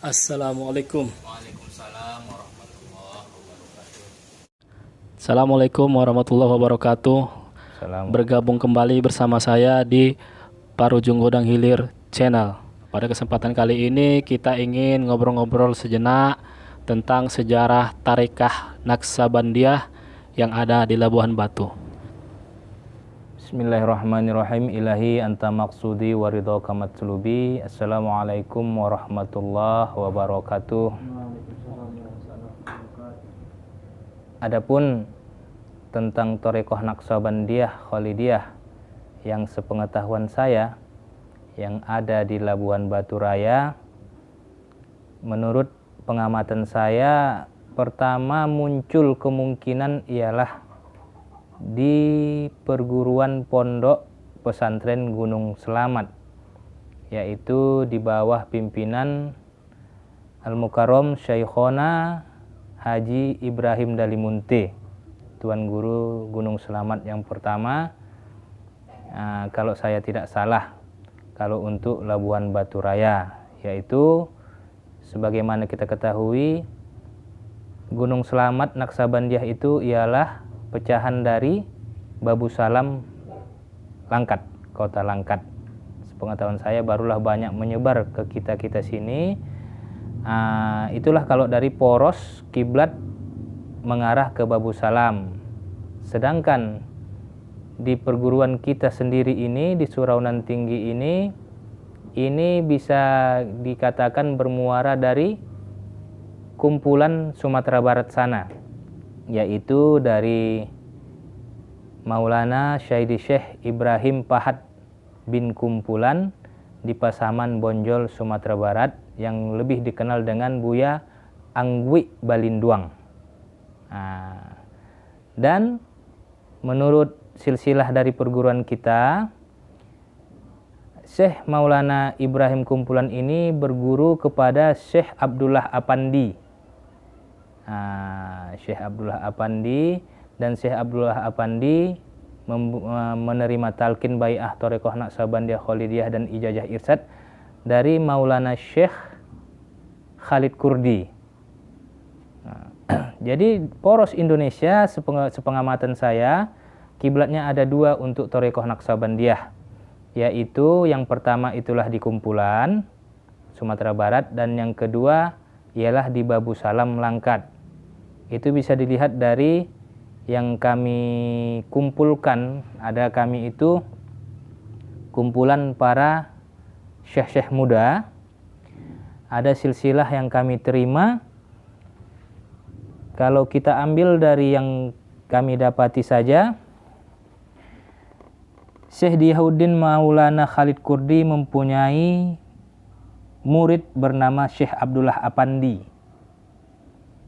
Assalamualaikum. Waalaikumsalam warahmatullahi wabarakatuh. Assalamualaikum warahmatullahi wabarakatuh. Salam. Bergabung kembali bersama saya di Parujung Godang Hilir Channel. Pada kesempatan kali ini kita ingin ngobrol-ngobrol sejenak tentang sejarah Tarekah Naqsabandiyah yang ada di Labuhan Batu. Bismillahirrahmanirrahim. Ilahi anta maqsudi wa ridhaka matlubi. Assalamualaikum warahmatullahi wabarakatuh. Adapun tentang Tarekah Naqsabandiyah Khalidiyah yang sepengetahuan saya yang ada di Labuhan Batu Raya, menurut pengamatan saya, pertama muncul kemungkinan ialah di perguruan pondok pesantren Gunung Selamat, yaitu di bawah pimpinan Al-Mukarram Syekhona Haji Ibrahim Dalimunte, Tuan Guru Gunung Selamat yang pertama, kalau saya tidak salah, kalau untuk Labuhan Batu Raya, yaitu sebagaimana kita ketahui Gunung Selamat Naqsabandiyah itu ialah pecahan dari Babu Salam Langkat, kota Langkat. Sepengetahuan saya barulah banyak menyebar ke kita sini. Itulah kalau dari poros kiblat mengarah ke Babu Salam. Sedangkan di perguruan kita sendiri ini, di Suraunan Tinggi ini bisa dikatakan bermuara dari kumpulan Sumatera Barat sana, yaitu dari Maulana Syekh Ibrahim Pahad bin Kumpulan di Pasaman Bonjol, Sumatera Barat, yang lebih dikenal dengan Buya Angwi Balinduang. Dan menurut silsilah dari perguruan kita, Syekh Maulana Ibrahim Kumpulan ini berguru kepada Syekh Abdullah Apandi. Syekh Abdullah Apandi, dan Syekh Abdullah Apandi menerima talqin bai'ah Tarekah Naqsabandiyah Khalidiyah dan ijazah irsyad dari Maulana Syekh Khalid Kurdi. Jadi poros Indonesia sepengamatan saya, kiblatnya ada dua untuk Tarekah Naqsabandiyah, yaitu yang pertama itulah di Kumpulan Sumatera Barat, dan yang kedua ialah di Babu Salam Langkat. Itu bisa dilihat dari yang kami kumpulkan. Ada kami itu kumpulan para syekh-syekh muda. Ada silsilah yang kami terima. Kalau kita ambil dari yang kami dapati saja, Syekh Diyahuddin Maulana Khalid Kurdi mempunyai murid bernama Syekh Abdullah Apandi.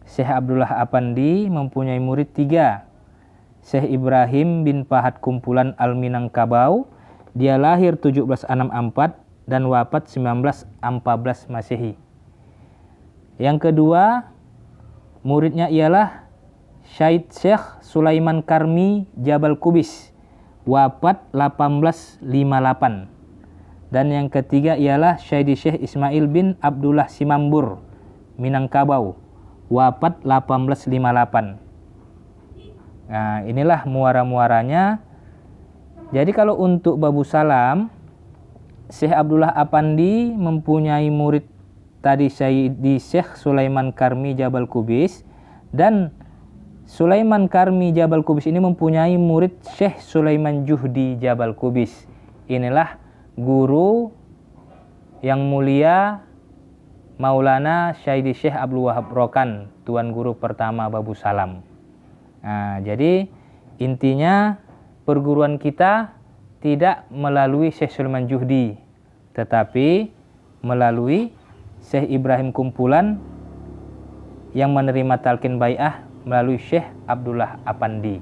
Syekh Abdullah Apandi mempunyai murid 3. Syekh Ibrahim bin Pahad Kumpulan Al-Minangkabau. Dia lahir 1764 dan wafat 1914 Masehi. Yang kedua, muridnya ialah Syekh Sulaiman Karmi Jabal Kubis, wafat 1858. Dan yang ketiga ialah Syekh Ismail bin Abdullah Simambur, Minangkabau, wafat 1858. Inilah muara-muaranya. Jadi kalau untuk Babu Salam, Syekh Abdullah Apandi mempunyai murid tadi Syekh Sulaiman Karmi Jabal Kubis, dan Sulaiman Karmi Jabal Kubis ini mempunyai murid Syekh Sulaiman Juhdi Jabal Kubis. Inilah guru yang mulia Maulana Syekh Abdul Wahab Rokan, Tuan Guru pertama Babu Salam. Jadi intinya perguruan kita tidak melalui Syekh Sulaiman Juhdi, tetapi melalui Syekh Ibrahim Kumpulan yang menerima talqin bai'ah melalui Syekh Abdullah Apandi.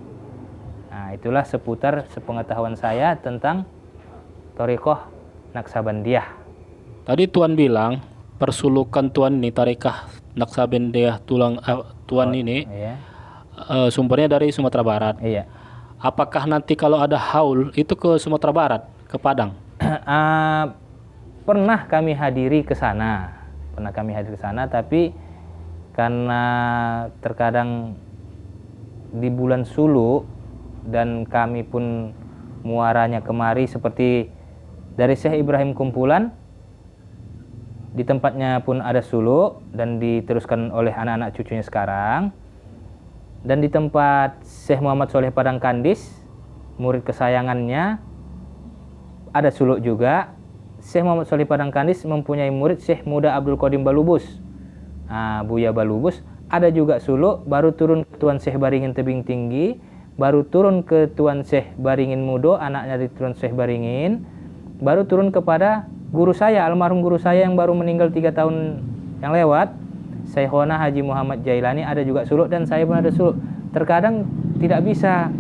Itulah seputar sepengetahuan saya tentang Tarekah Naqsabandiyah. Tadi Tuan bilang persulukan Tuan ini Tarekah Naqsabandiyah Tuan ini Iya. Sumbernya dari Sumatera Barat. Iya. Apakah nanti kalau ada haul itu ke Sumatera Barat, ke Padang? Pernah kami hadiri ke sana, pernah kami hadir ke sana, tapi karena terkadang di bulan Suluk dan kami pun muaranya kemari seperti dari Syekh Ibrahim Kumpulan, di tempatnya pun ada suluk dan diteruskan oleh anak-anak cucunya sekarang. Dan di tempat Syekh Muhammad Soleh Padang Kandis, murid kesayangannya, ada suluk juga. Syekh Muhammad Soleh Padang Kandis mempunyai murid Syekh Muda Abdul Qadim Balubus, Buya Balubus. Ada juga suluk, baru turun ke Tuan Syekh Baringin Tebing Tinggi, baru turun ke Tuan Syekh Baringin Mudo, anaknya dari Tuan Syekh Baringin, baru turun kepada guru saya, almarhum guru saya yang baru meninggal 3 tahun yang lewat, Syekhona Haji Muhammad Jailani, ada juga suluk, dan saya pun ada suluk. Terkadang tidak bisa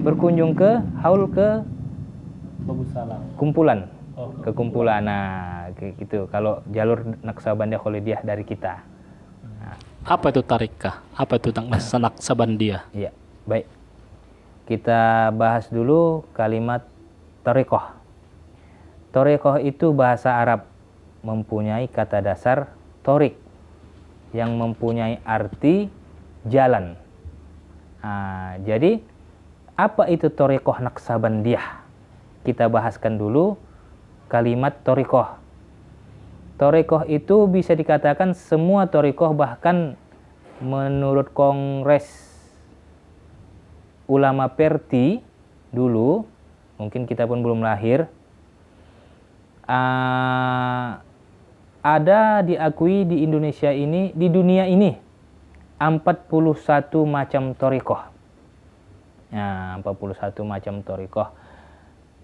berkunjung ke haul ke kumpulan, ke kumpulan. Nah, kayak gitu. Kalau jalur Naqsabandiyah Khalidiyah dari kita. Apa itu tarikah? Apa itu Naqsabandiyah? Iya, baik. Kita bahas dulu kalimat thariqah. Thariqah itu bahasa Arab, mempunyai kata dasar thorik yang mempunyai arti jalan. Jadi apa itu thariqah Naqsabandiyah? Kita bahaskan dulu kalimat thariqah. Thariqah itu bisa dikatakan semua thariqah, bahkan menurut Kongres Ulama Perti dulu, mungkin kita pun belum lahir, ada diakui di Indonesia ini, di dunia ini 41 macam thariqah. 41 macam thariqah.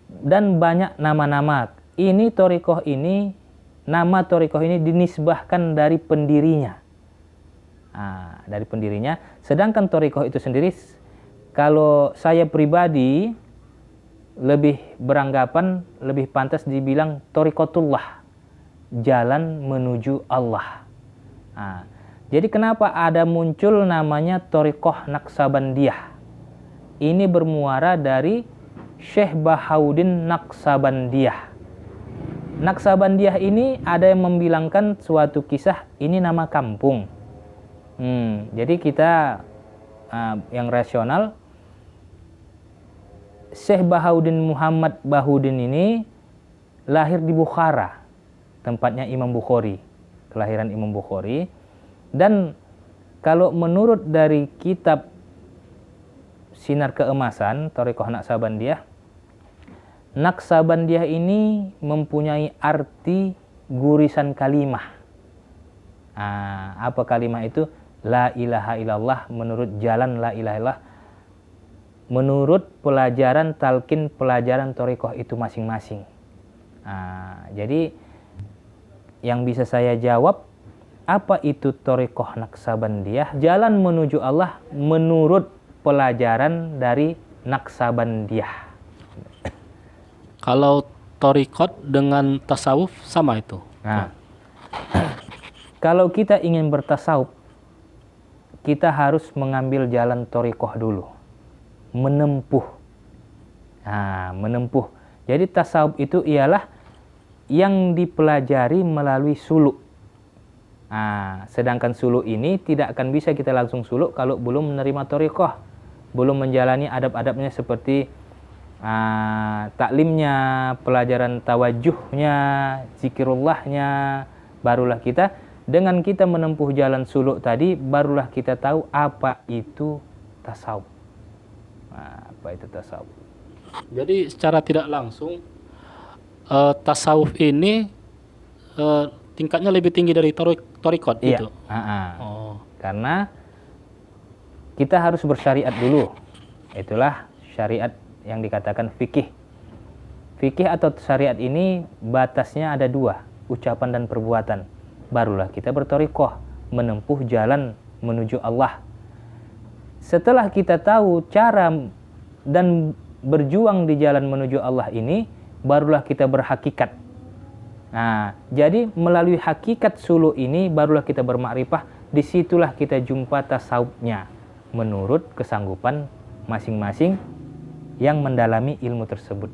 Dan banyak nama-nama. Ini thariqah ini, nama thariqah ini dinisbahkan dari pendirinya. Dari pendirinya. Sedangkan thariqah itu sendiri, kalau saya pribadi lebih beranggapan, lebih pantas dibilang thariqatullah, jalan menuju Allah. Jadi kenapa ada muncul namanya thariqah Naqsabandiyah? Ini bermuara dari Syekh Bahauddin Naqsabandiyah. Naqsabandiyah ini ada yang membilangkan suatu kisah ini nama kampung. Jadi kita yang rasional, Syekh Bahauddin Muhammad Bahauddin ini lahir di Bukhara, tempatnya Imam Bukhari, kelahiran Imam Bukhari. Dan kalau menurut dari kitab Sinar Keemasan, Thariqah Naqsabandiyah, Naqsabandiyah ini mempunyai arti gurisan kalimah. Apa kalimah itu? La ilaha illallah, menurut jalan la ilaha illallah, menurut pelajaran talqin pelajaran thariqah itu masing-masing. Jadi yang bisa saya jawab, apa itu thariqah Naqsabandiyah? Jalan menuju Allah menurut pelajaran dari Naqsabandiyah. Kalau thariqat dengan tasawuf sama itu? Kalau kita ingin bertasawuf, kita harus mengambil jalan thariqah dulu. Menempuh. Menempuh. Jadi tasawuf itu ialah yang dipelajari melalui suluk. Sedangkan suluk ini tidak akan bisa kita langsung suluk kalau belum menerima thariqah, belum menjalani adab-adabnya seperti taklimnya, pelajaran tawajuhnya, zikirullahnya. Barulah kita, dengan kita menempuh jalan suluk tadi, barulah kita tahu apa itu tasawuf. Apa itu tasawuf? Jadi secara tidak langsung tasawuf ini tingkatnya lebih tinggi dari thariqat gitu. Karena kita harus bersyariat dulu. Itulah syariat yang dikatakan fikih. Fikih atau syariat ini batasnya ada 2, ucapan dan perbuatan. Barulah kita berthariqah, menempuh jalan menuju Allah. Setelah kita tahu cara dan berjuang di jalan menuju Allah ini, barulah kita berhakikat. Jadi melalui hakikat suluk ini barulah kita bermakrifah. Disitulah kita jumpa tasawufnya menurut kesanggupan masing-masing yang mendalami ilmu tersebut.